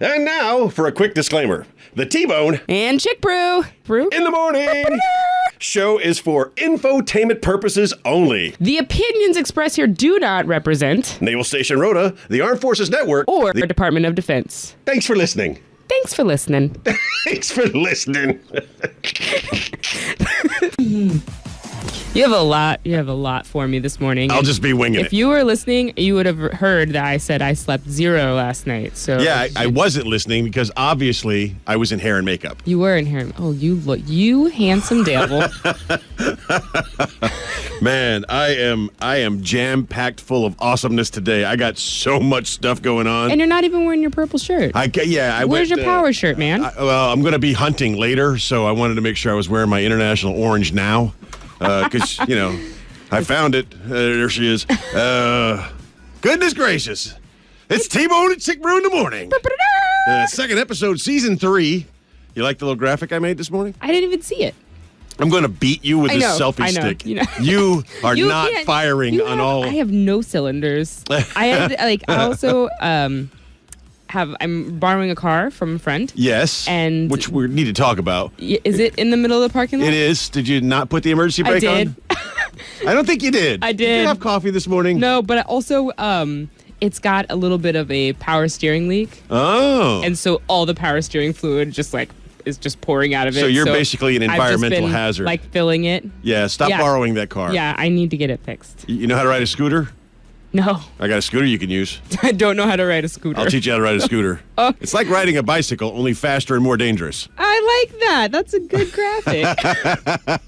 And now for a quick disclaimer. The T-Bone and ChickBrew in the morning show is for infotainment purposes only. The opinions expressed here do not represent Naval Station Rhoda, the Armed Forces Network, or the Department of Defense. Thanks for listening. Thanks for listening. Thanks for listening. You have a lot for me this morning. I'll just be winging it. If you were listening, you would have heard that I said I slept 0 last night. So yeah, I wasn't listening because obviously I was in hair and makeup. You were in hair. Oh, you handsome devil. Man, I am jam-packed full of awesomeness today. I got so much stuff going on. And you're not even wearing your purple shirt. Where's your power shirt, man? I'm going to be hunting later, so I wanted to make sure I was wearing my international orange now. Because, I found it. There she is. Goodness gracious. It's T-Bone and ChickBrew in the morning. Second episode, season 3. You like the little graphic I made this morning? I didn't even see it. I'm going to beat you with this selfie stick. You are not firing on all. I have no cylinders. I also I'm borrowing a car from a friend. Yes. And which we need to talk about. Is it in the middle of the parking lot? It is. Did you not put the emergency brake on? I did. I don't think you did. I did. Did you have coffee this morning? No, but also it's got a little bit of a power steering leak. Oh. And so all the power steering fluid is just pouring out of it. So you're basically an environmental hazard. Like filling it. Yeah, stop borrowing that car. Yeah, I need to get it fixed. You know how to ride a scooter? No. I got a scooter you can use. I don't know how to ride a scooter. I'll teach you how to ride a scooter. It's like riding a bicycle, only faster and more dangerous. I like that. That's a good graphic.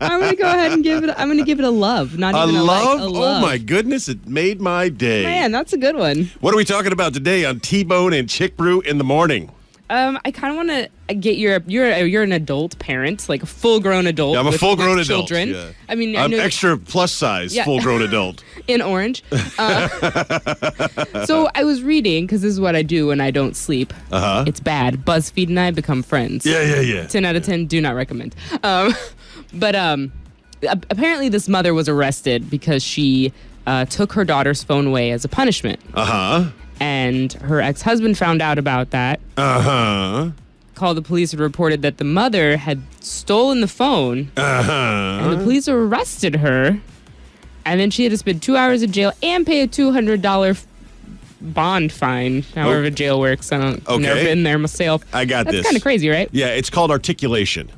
I'm gonna go ahead and give it a love. Not even a love? A love. Oh my goodness, it made my day. Man, that's a good one. What are we talking about today on T-Bone and ChickBrew in the morning? I kind of want to get you're an adult parent, like a full-grown adult. Yeah, I'm a full-grown adult. Children. Yeah. I mean, I'm extra plus size, full-grown adult. In orange. So I was reading, because this is what I do when I don't sleep. It's bad. BuzzFeed and I become friends. Yeah. 10 out of 10, do not recommend. But apparently this mother was arrested because she took her daughter's phone away as a punishment. And her ex-husband found out about that. Called the police and reported that the mother had stolen the phone. And the police arrested her. And then she had to spend 2 hours in jail and pay a $200 bond fine. However jail works. I've never been there myself. I got this. That's kind of crazy, right? Yeah, it's called articulation.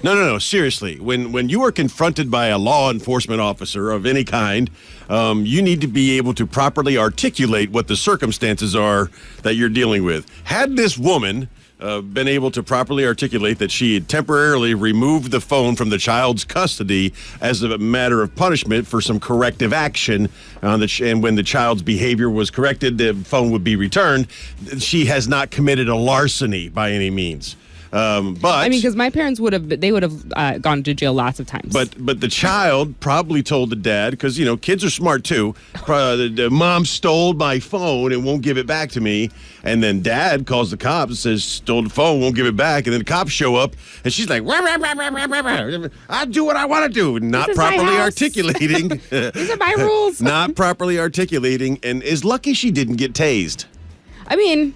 No, seriously. When you are confronted by a law enforcement officer of any kind, you need to be able to properly articulate what the circumstances are that you're dealing with. Had this woman been able to properly articulate that she had temporarily removed the phone from the child's custody as a matter of punishment for some corrective action, and when the child's behavior was corrected, the phone would be returned, she has not committed a larceny by any means. But I mean, because my parents would have gone to jail lots of times. But the child probably told the dad, because kids are smart too. The mom stole my phone and won't give it back to me, and then dad calls the cops and says stole the phone, won't give it back, and then the cops show up and she's like, rah, rah, rah, rah, rah, rah, rah. I do what I want to do, not properly articulating. These are my rules. Not properly articulating, and is lucky she didn't get tased. I mean.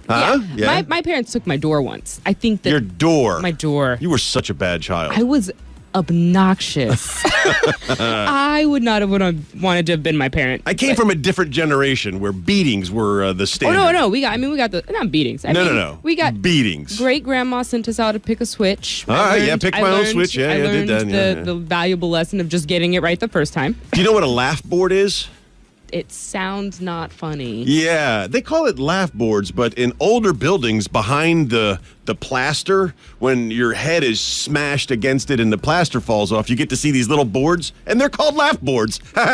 Yeah. My parents took my door once. I think that your door. My door. You were such a bad child. I was obnoxious. I would not have wanted to have been my parent. I came from a different generation where beatings were the standard. Oh no, we got the not beatings. No. We got beatings. Great grandma sent us out to pick a switch. All right, pick my own switch. Yeah, I did that. learned the valuable lesson of just getting it right the first time. Do you know what a laugh board is? It sounds not funny. Yeah, they call it laugh boards, but in older buildings behind the plaster, when your head is smashed against it and the plaster falls off, you get to see these little boards, and they're called laugh boards. On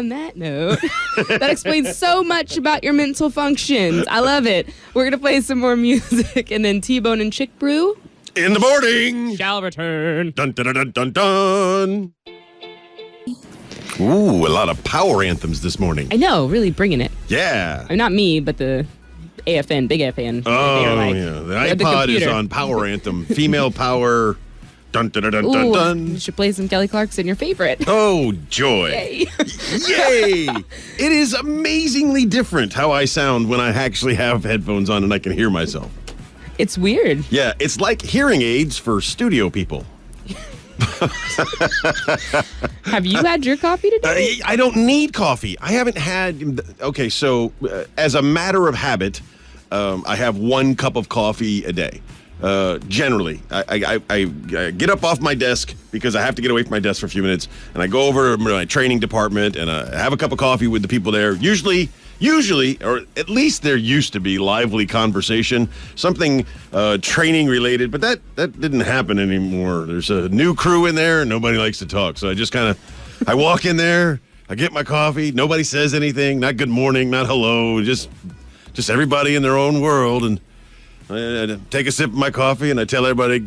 that note, that explains so much about your mental functions. I love it. We're going to play some more music, and then T-Bone and ChickBrew in the morning shall return. Dun, dun, dun, dun, dun. Ooh, a lot of power anthems this morning. I know, really bringing it. Yeah. I mean, not me, but the AFN, big AFN. Oh, yeah. The iPod is on power anthem. Female power, Dun, dun, dun, dun, Ooh, dun, dun. you should play some Kelly Clarkson, your favorite. Oh, joy. Yay. Yay! It is amazingly different how I sound when I actually have headphones on and I can hear myself. It's weird. Yeah, it's like hearing aids for studio people. Have you had your coffee today? I don't need coffee. I haven't had... Okay, so as a matter of habit, I have 1 cup of coffee a day. Generally, I get up off my desk because I have to get away from my desk for a few minutes, and I go over to my training department and I have a cup of coffee with the people there. Usually, or at least there used to be lively conversation, something training related, but that didn't happen anymore. There's a new crew in there and nobody likes to talk. So I just I walk in there, I get my coffee, nobody says anything, not good morning, not hello, just everybody in their own world, and I take a sip of my coffee and I tell everybody,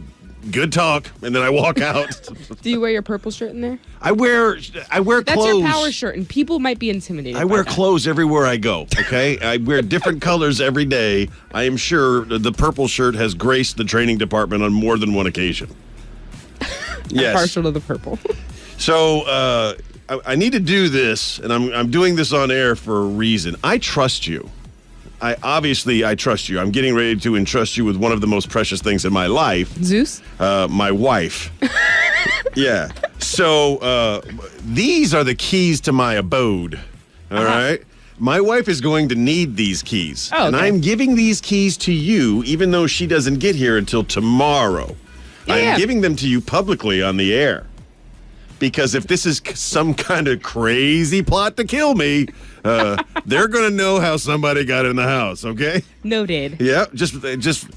good talk, and then I walk out. Do you wear your purple shirt in there? I wear That's clothes. your power shirt, and people might be intimidated. I wear clothes everywhere I go, okay? I wear different colors every day. I am sure the purple shirt has graced the training department on more than one occasion. Yes. I'm partial to the purple. So I need to do this, and I'm doing this on air for a reason. I trust you. I trust you. I'm getting ready to entrust you with one of the most precious things in my life. Zeus? My wife. Yeah. So these are the keys to my abode. All right. My wife is going to need these keys. Oh, okay. And I'm giving these keys to you, even though she doesn't get here until tomorrow. Yeah. I'm giving them to you publicly on the air. Because if this is some kind of crazy plot to kill me, they're going to know how somebody got in the house, okay? Noted. Yeah, just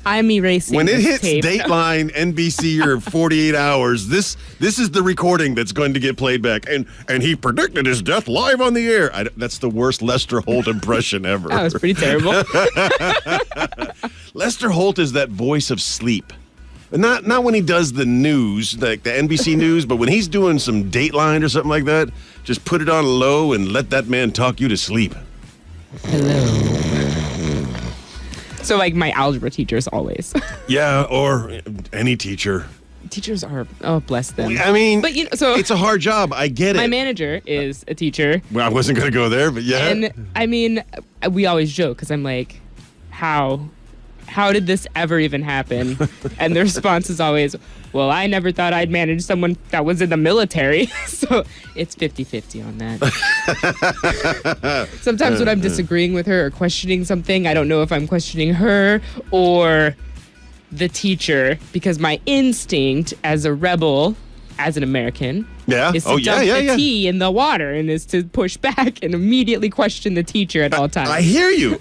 I'm erasing when it this hits tape. Dateline, NBC, or 48 Hours, this is the recording that's going to get played back. And he predicted his death live on the air. That's the worst Lester Holt impression ever. That was pretty terrible. Lester Holt is that voice of sleep. Not when he does the news, like the NBC news, but when he's doing some Dateline or something like that, just put it on low and let that man talk you to sleep. Hello. So, like, my algebra teachers always. Yeah, or any teacher. Teachers are, bless them. I mean, but so it's a hard job. I get it. My manager is a teacher. Well, I wasn't going to go there, but yeah. And, I mean, we always joke, because I'm like, how did this ever even happen? And the response is always, well, I never thought I'd manage someone that was in the military. So it's 50-50 on that. Sometimes when I'm disagreeing with her or questioning something, I don't know if I'm questioning her or the teacher, because my instinct as a rebel, as an American, is to dump the tea in the water and is to push back and immediately question the teacher at all times. I hear you.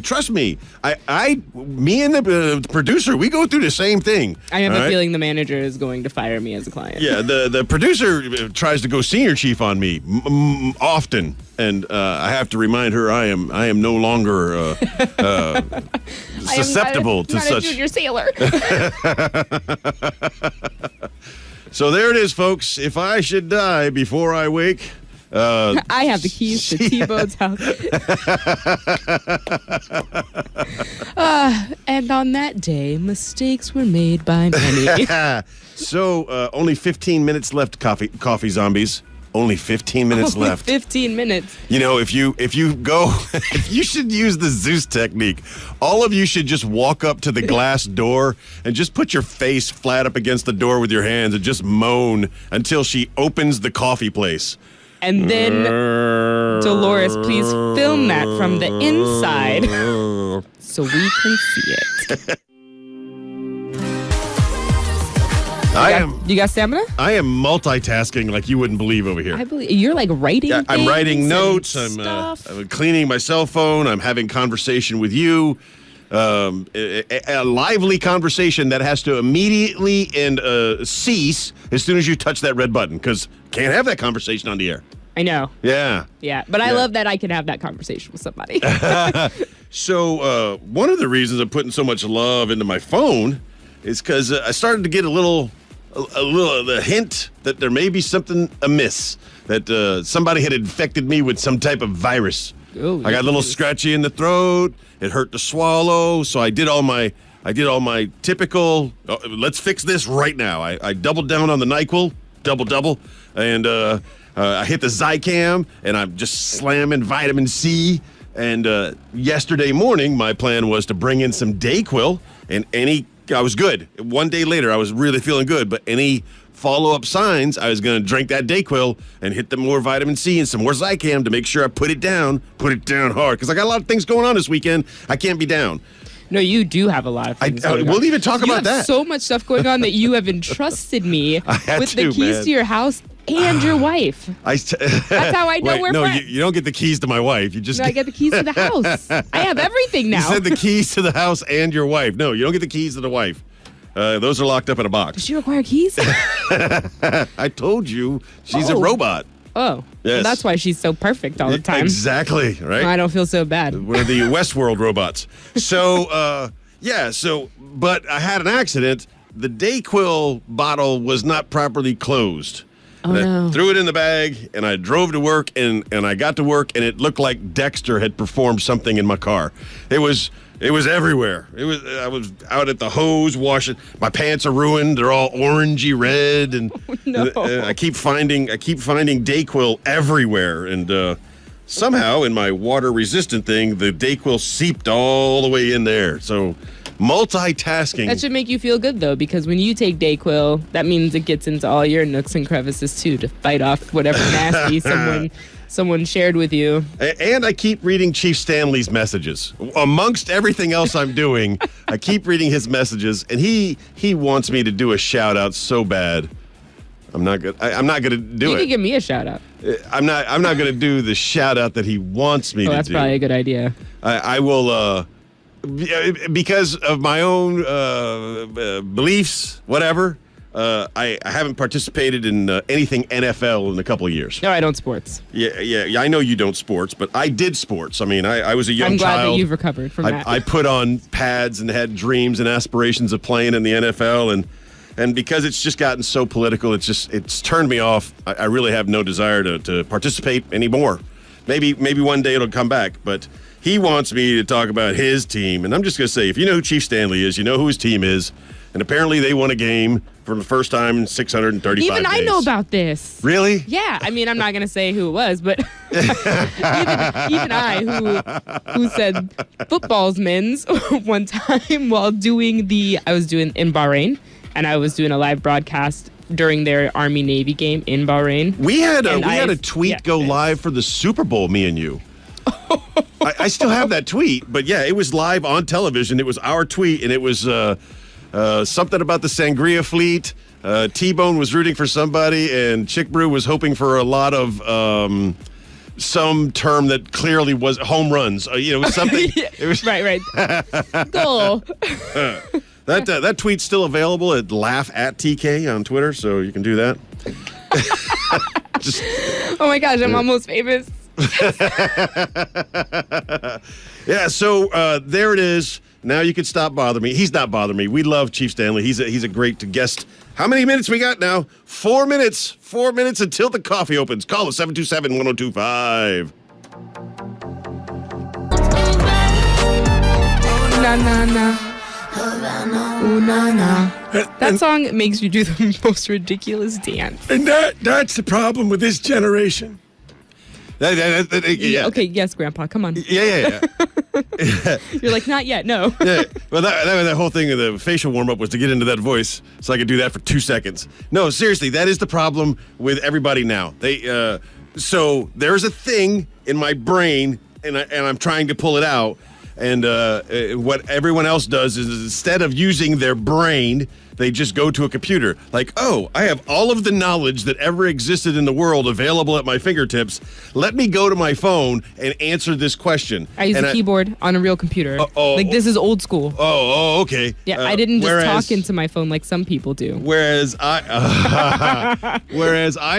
Trust me. Me and the producer, we go through the same thing. I have a feeling the manager is going to fire me as a client. Yeah, the producer tries to go senior chief on me often, and I have to remind her I am no longer susceptible to not such. a junior sailor. So there it is, folks. If I should die before I wake, I have the keys to T-Bone's house. And on that day, mistakes were made by many. So only 15 minutes left, coffee zombies. Only 15 minutes left. 15 minutes. You know, if you go, you should use the Zeus technique. All of you should just walk up to the glass door and just put your face flat up against the door with your hands and just moan until she opens the coffee place. And then, Dolores, please film that from the inside so we can see it. You got stamina? I am multitasking like you wouldn't believe over here. I believe you're like writing. Yeah, I'm writing notes. I'm cleaning my cell phone. I'm having conversation with you. A lively conversation that has to immediately cease as soon as you touch that red button, because can't have that conversation on the air. I know. Yeah. Yeah, but I love that I can have that conversation with somebody. So one of the reasons I'm putting so much love into my phone is because I started to get a little the hint that there may be something amiss, that somebody had infected me with some type of virus. I got a little scratchy in the throat. It hurt to swallow, so I did all my I did all my typical, let's fix this right now. I doubled down on the NyQuil, double, and I hit the Zicam, and I'm just slamming vitamin C. And yesterday morning, my plan was to bring in some Dayquil, and I was good. One day later, I was really feeling good, but any follow-up signs, I was going to drink that Dayquil and hit the more vitamin C and some more Zicam to make sure I put it down hard, because I got a lot of things going on this weekend. I can't be down. No, you do have a lot of things going on. We'll even talk about that. You have so much stuff going on that you have entrusted me with the keys to your house and your wife. That's how I know we're friends. You don't get the keys to my wife. I get the keys to the house. I have everything now. You said the keys to the house and your wife. No, you don't get the keys to the wife. Those are locked up in a box. Does she require keys? I told you she's a robot. Oh, yes. Well, that's why she's so perfect all the time. Exactly, right? I don't feel so bad. We're the Westworld robots. So, but I had an accident. The Dayquil bottle was not properly closed. Oh, no. I threw it in the bag, and I drove to work, and I got to work, and it looked like Dexter had performed something in my car. It was everywhere. I was out at the hose washing. My pants are ruined. They're all orangey red, and I keep finding Dayquil everywhere. And somehow, in my water-resistant thing, the Dayquil seeped all the way in there. So multitasking. That should make you feel good, though, because when you take Dayquil, that means it gets into all your nooks and crevices, too, to fight off whatever nasty someone shared with you. And I keep reading Chief Stanley's messages. Amongst everything else I'm doing, I keep reading his messages, and he wants me to do a shout-out so bad. I'm not gonna do it. You can give me a shout-out. I'm not going to do the shout-out that he wants me to do. That's probably a good idea. I will... because of my own beliefs, whatever, I haven't participated in anything NFL in a couple of years. No, I don't sports. Yeah. I know you don't sports, but I did sports. I mean, I was a young child. I'm glad that you've recovered from that. I put on pads and had dreams and aspirations of playing in the NFL, and because it's just gotten so political, it's turned me off. I really have no desire to participate anymore. Maybe one day it'll come back, but he wants me to talk about his team, and I'm just going to say, if you know who Chief Stanley is, you know who his team is, and apparently they won a game for the first time in 635 days. Even I know about this. Really? Yeah. I mean, I'm not going to say who it was, but even I, who said football's men's one time while I was doing in Bahrain, and I was doing a live broadcast during their Army-Navy game in Bahrain. We had a tweet go live for the Super Bowl, me and you. I still have that tweet, but yeah, it was live on television. It was our tweet, and it was something about the Sangria fleet. T-Bone was rooting for somebody, and ChickBrew was hoping for a lot of some term that clearly was home runs. It was something. It was right. Goal. That tweet's still available at laugh@TK on Twitter, so you can do that. Oh my gosh, I'm almost famous. Yeah, so there it is. Now you can stop bothering me. He's not bothering me. We love Chief Stanley. He's a great guest. How many minutes we got now? 4 minutes. 4 minutes until the coffee opens. Call us 727-1025. Na. Ooh, na. That song makes you do the most ridiculous dance. And that's the problem with this generation. Yeah. Okay, yes, Grandpa, come on. Yeah. You're like, not yet, no. Yeah. Well, that whole thing of the facial warm-up was to get into that voice so I could do that for 2 seconds. No, seriously, that is the problem with everybody now. So there's a thing in my brain, and I'm trying to pull it out. And what everyone else does is instead of using their brain, they just go to a computer. Like, oh, I have all of the knowledge that ever existed in the world available at my fingertips. Let me go to my phone and answer this question. I use a keyboard on a real computer. This is old school. Oh, okay. Yeah, I didn't just talk into my phone like some people do. Whereas I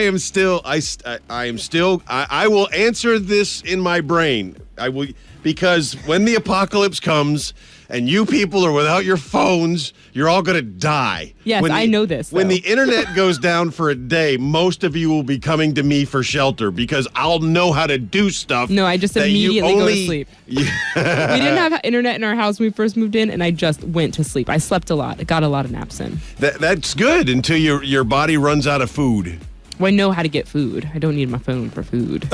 am still, I will answer this in my brain. because when the apocalypse comes and you people are without your phones, you're all going to die. Yes, I know this, When though. the internet goes down for a day, most of you will be coming to me for shelter because I'll know how to do stuff. No, I just that you immediately go to only- sleep. We didn't have internet in our house when we first moved in, and I just went to sleep. I slept a lot. I got a lot of naps in. That's good until your body runs out of food. Well, I know how to get food. I don't need my phone for food.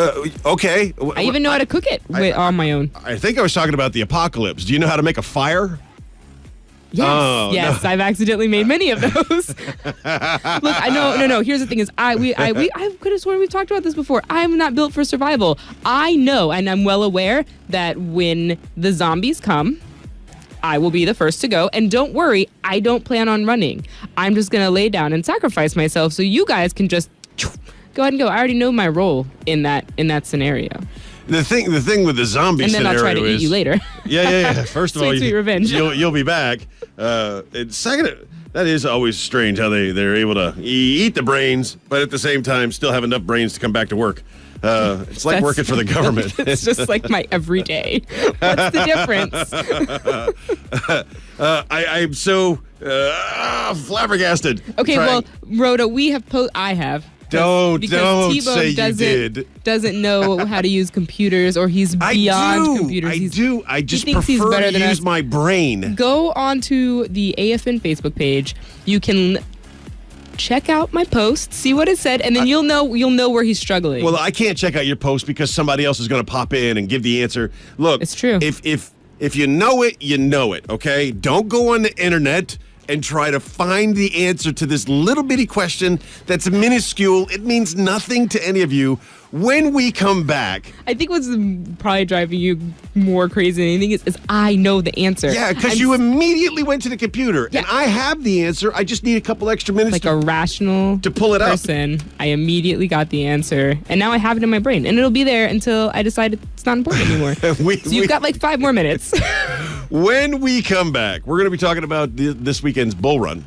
Okay. I even know how to cook it on my own. I think I was talking about the apocalypse. Do you know how to make a fire? Yes, Oh, yes, no. I've accidentally made many of those. Look, I know. No. Here's the thing: is I could have sworn we've talked about this before. I'm not built for survival. I know, and I'm well aware that when the zombies come, I will be the first to go. And don't worry, I don't plan on running. I'm just gonna lay down and sacrifice myself so you guys can just go ahead and go. I already know my role in that scenario. The thing with the zombie And then scenario I'll try to eat is, you later. Yeah. First of all, Sweet revenge. You'll be back. And second, that is always strange how they're able to eat the brains, but at the same time still have enough brains to come back to work. It's like working for the government. It's just like my everyday. What's the difference? I'm so flabbergasted. Okay, Trying- well, Rhoda, I have. Don't T-Bone say you did. Doesn't know how to use computers, or he's beyond computers. I just thinks he's prefer better to than use us. my brain. Go onto the AFN Facebook page. You can check out my post, see what it said, and then you'll know where he's struggling. Well, I can't check out your post because somebody else is going to pop in and give the answer. Look, It's true. If you know it, you know it. Okay, don't go on the internet and try to find the answer to this little bitty question that's minuscule. It means nothing to any of you. When we come back, I think what's probably driving you more crazy than anything is I know the answer. yeah, because you immediately went to the computer, Yeah. and I have the answer. I just need a couple extra minutes like a rational to pull it up. person. I immediately got the answer, and now I have it in my brain, and it'll be there until I decide it's not important anymore. So you've got like 5 more minutes. When we come back, we're going to be talking about this weekend's bull run.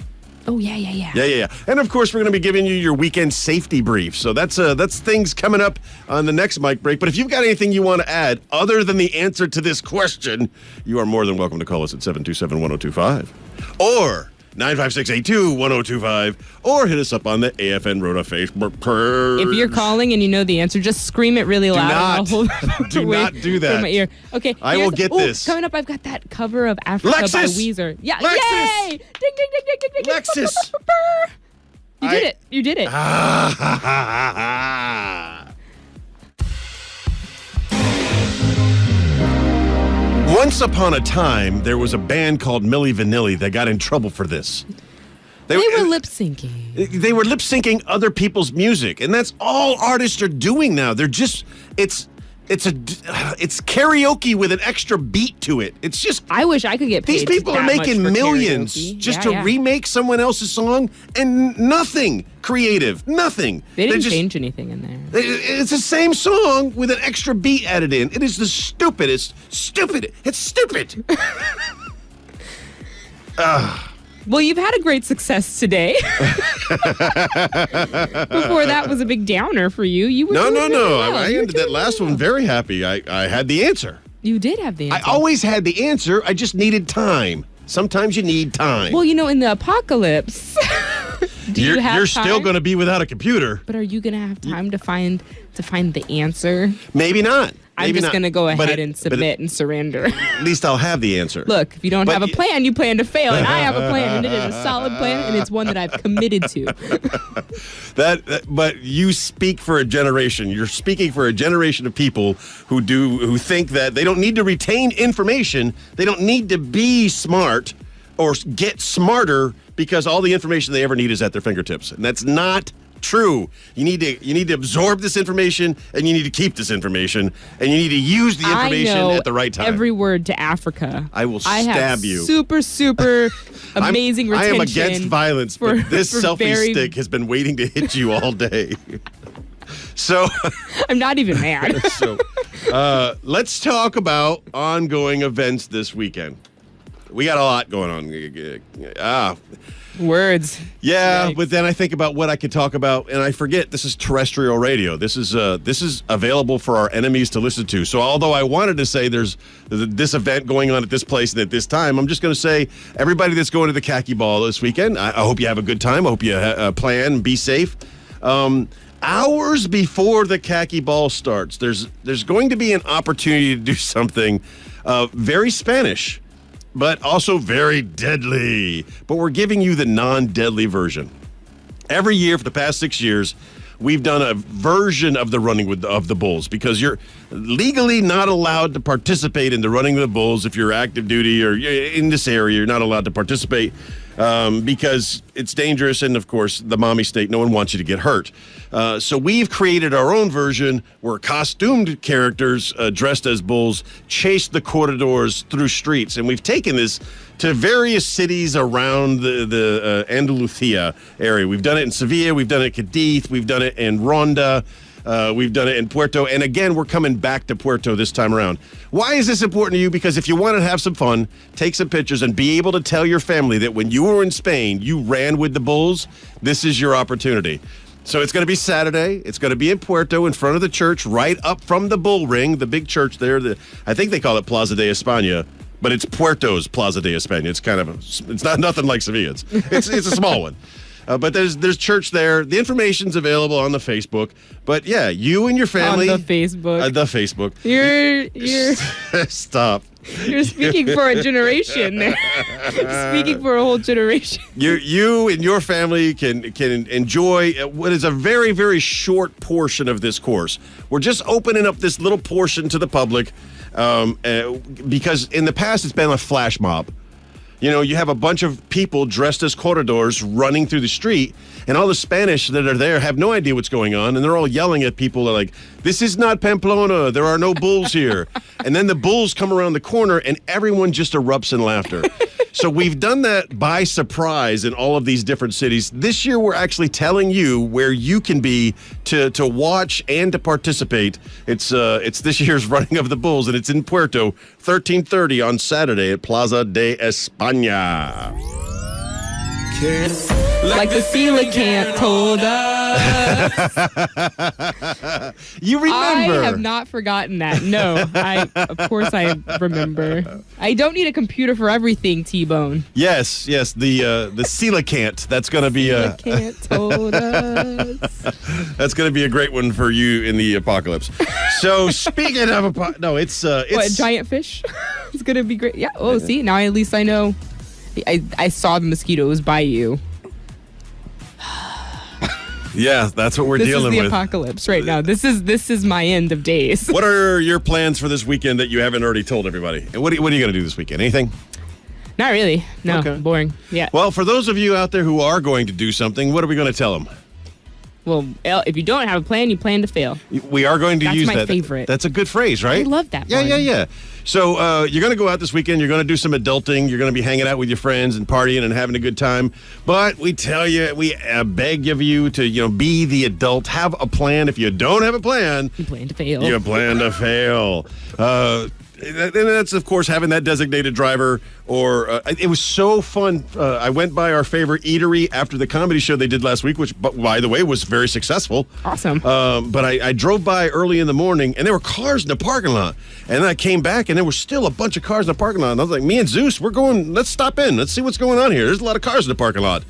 Oh yeah. Yeah. And of course, we're going to be giving you your weekend safety brief. So that's things coming up on the next mic break. But if you've got anything you want to add other than the answer to this question, you are more than welcome to call us at 727-1025 or 956-82-1025 or hit us up on the AFN Rhoda Facebook page. If you're calling and you know the answer, just scream it really loud. not. And I'll hold it Do away not do that. from my ear. Okay. I will get this. Coming up, I've got that cover of Africa by Lexus! Weezer. Yeah. Lexus! Yay! Ding, ding, ding, ding, ding, ding. Lexus! You did it. You did it. Once upon a time, there was a band called Milli Vanilli that got in trouble for this. They were lip syncing. They were lip syncing other people's music, and that's all artists are doing now. They're just it's karaoke with an extra beat to it. It's just I wish I could get paid these people are that much making for millions karaoke. just Yeah, to yeah. remake someone else's song and nothing creative, nothing. They didn't just, change anything in there. It's the same song with an extra beat added in. It is the stupidest. Stupid. It's stupid. Well, you've had a great success today. Before that was a big downer for you. You were No. doing really well. I You were ended that doing last really one well. very happy. I had the answer. You did have the I answer. always had the answer. I just needed time. Sometimes you need time. Well, in the apocalypse, you're have still time? going to be without a computer. But are you going to have time to find the answer? Maybe not. I'm Maybe just not. going to go But ahead it- and but submit and surrender. At least I'll have the answer. Look, if you don't But have a y- plan, you plan to fail. And I have a plan, and it is a solid plan, and it's one that I've committed to. But you speak for a generation. You're speaking for a generation of people who think that they don't need to retain information. They don't need to be smart or get smarter because all the information they ever need is at their fingertips, and that's not true. You need to absorb this information, and you need to keep this information, and you need to use the information I know at the right time. every word to Africa. I will I stab have you. Super amazing I retention. am against violence, but this for selfie very- stick has been waiting to hit you all day. So, I'm not even mad. let's talk about ongoing events this weekend. We got a lot going on. Words. Yeah, Yikes. but then I think about what I could talk about, and I forget this is terrestrial radio. This is available for our enemies to listen to. So although I wanted to say there's this event going on at this place and at this time, I'm just going to say everybody that's going to the Khaki Ball this weekend, I hope you have a good time. I hope you plan, be safe. Hours before the Khaki Ball starts, there's going to be an opportunity to do something very Spanish, but also very deadly. But we're giving you the non-deadly version. Every year for the past 6 years, we've done a version of the running of the bulls because you're legally not allowed to participate in the running of the bulls if you're active duty or in this area. You're not allowed to participate because it's dangerous, and of course, the mommy state, no one wants you to get hurt. So we've created our own version where costumed characters dressed as bulls chase the corridors through streets, and we've taken this to various cities around the Andalusia area. We've done it in Sevilla, we've done it in Cadiz, we've done it in Ronda, we've done it in Puerto, and again, we're coming back to Puerto this time around. Why is this important to you? Because if you want to have some fun, take some pictures, and be able to tell your family that when you were in Spain, you ran with the bulls, this is your opportunity. So it's going to be Saturday. It's going to be in Puerto in front of the church, right up from the bull ring, the big church there. I think they call it Plaza de España, but it's Puerto's Plaza de España. It's kind of it's not nothing like Sevilla. It's a small one. But there's church there. The information's available on the Facebook. But yeah, you and your family On the Facebook. The Facebook. You're Stop. You're speaking for a generation. Speaking for a whole generation. You and your family can enjoy what is a very, very short portion of this course. We're just opening up this little portion to the public because in the past it's been a flash mob. You know, you have a bunch of people dressed as corredors running through the street, and all the Spanish that are there have no idea what's going on, and they're all yelling at people like, "This is not Pamplona. There are no bulls here." And then the bulls come around the corner, and everyone just erupts in laughter. So we've done that by surprise in all of these different cities. This year, we're actually telling you where you can be to watch and to participate. It's this year's running of the bulls, and it's in Puerto, 13:30 on Saturday at Plaza de España. Like the coelacanth told us. You remember? I have not forgotten that. No, of course I remember. I don't need a computer for everything, T-Bone. Yes, the coelacanth. That's going to be a Coelacanth told us. that's going to be a great one for you in the apocalypse. So speaking of it's What, giant fish? It's gonna be great. Yeah. Oh, see, now at least I know. I saw the mosquitoes by you. Yeah, that's what we're This dealing is the with. apocalypse right now. This is my end of days. What are your plans for this weekend that you haven't already told everybody? And what are you going to do this weekend? Anything? Not really. No, Okay. boring. Yeah. Well, for those of you out there who are going to do something, what are we going to tell them? Well, if you don't have a plan, you plan to fail. We are going to That's use my that. favorite. That's a good phrase, right? I love that Yeah, one. yeah. So you're going to go out this weekend. You're going to do some adulting. You're going to be hanging out with your friends and partying and having a good time. But we tell you, we beg of you to, be the adult. Have a plan. If you don't have a plan, You plan to fail. you plan to fail. And that's, of course, having that designated driver. Or it was so fun. I went by our favorite eatery after the comedy show they did last week, which, by the way, was very successful. Awesome. But I drove by early in the morning, and there were cars in the parking lot. And then I came back, and there was still a bunch of cars in the parking lot. And I was like, me and Zeus, let's stop in. Let's see what's going on here. There's a lot of cars in the parking lot.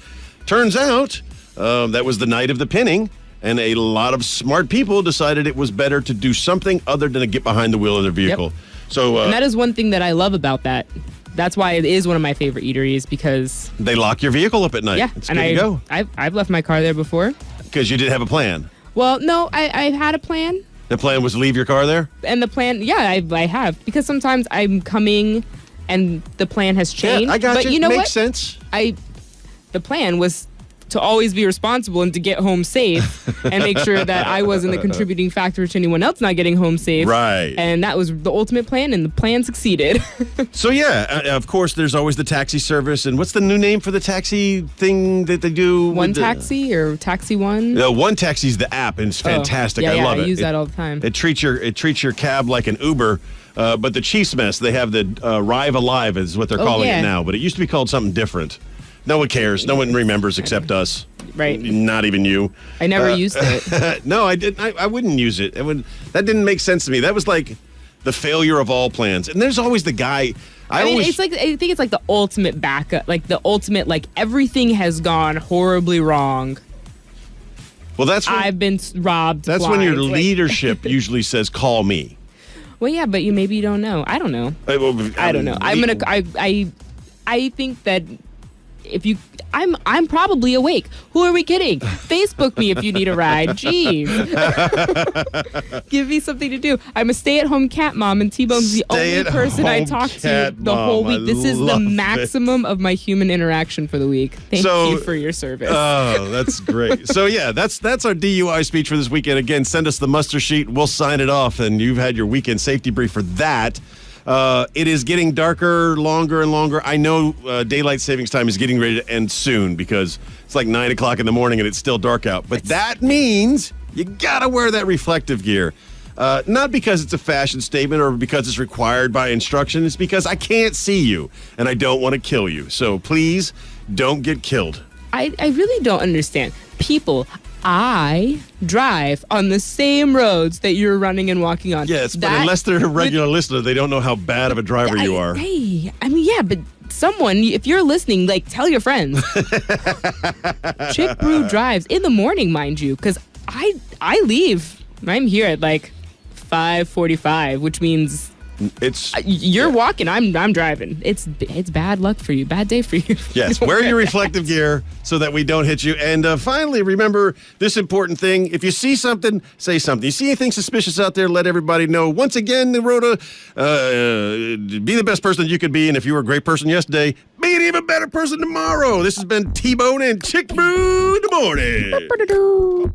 Turns out that was the night of the pinning. And a lot of smart people decided it was better to do something other than to get behind the wheel of their vehicle. Yep. So and that is one thing that I love about that. That's why it is one of my favorite eateries, because they lock your vehicle up at night. yeah, It's and good to go. I've left my car there before. Because you didn't have a plan. Well, no, I've had a plan. The plan was to leave your car there? And the plan, yeah, I have, because sometimes I'm coming and the plan has changed. Yeah, I got but you. You know Makes what? sense. The plan was to always be responsible and to get home safe and make sure that I wasn't the contributing factor to anyone else not getting home safe. Right. And that was the ultimate plan, and the plan succeeded. So, yeah, of course, there's always the taxi service. And what's the new name for the taxi thing that they do? One Taxi or Taxi One? One Taxi's the app, and it's fantastic. Yeah, I love it. I use that all the time. It treats your cab like an Uber. But the Chiefs mess, they have the Rive Alive is what they're calling it now. But it used to be called something different. No one cares. No one remembers except us. Right. Not even you. I never used it. No, I didn't. I wouldn't use it. That didn't make sense to me. That was like the failure of all plans. And there's always the guy. I think it's like the ultimate backup, like the ultimate, like everything has gone horribly wrong. Well, I've been robbed. That's when your leadership usually says, "Call me." Well, yeah, but maybe you don't know. I don't know. I don't know. I think that if you, I'm probably awake. Who are we kidding? Facebook me if you need a ride. Jeez. Give me something to do. I'm a stay-at-home cat mom, and T-Bone's the only person I talk to the whole week. This is the maximum of my human interaction for the week. Thank you for your service. Oh, that's great. So, yeah, that's our DUI speech for this weekend. Again, send us the muster sheet. We'll sign it off, and you've had your weekend safety brief for that. It is getting darker, longer and longer. I know daylight savings time is getting ready to end soon because it's like 9 o'clock in the morning and it's still dark out. But that means you gotta wear that reflective gear. Not because it's a fashion statement or because it's required by instruction. It's because I can't see you and I don't want to kill you. So please don't get killed. I really don't understand. People, I drive on the same roads that you're running and walking on. Yes, but unless they're a regular listener, they don't know how bad of a driver you are. Hey, I mean, yeah, but someone, if you're listening, like, tell your friends. ChickBrew drives in the morning, mind you, because I leave. I'm here at like 5:45, which means you're walking. I'm driving. It's bad luck for you. Bad day for you. Yes, wear your reflective gear so that we don't hit you. And finally, remember this important thing. If you see something, say something. You see anything suspicious out there, let everybody know. Once again, Rhoda, be the best person you could be. And if you were a great person yesterday, be an even better person tomorrow. This has been T-Bone and ChickBrew in the morning.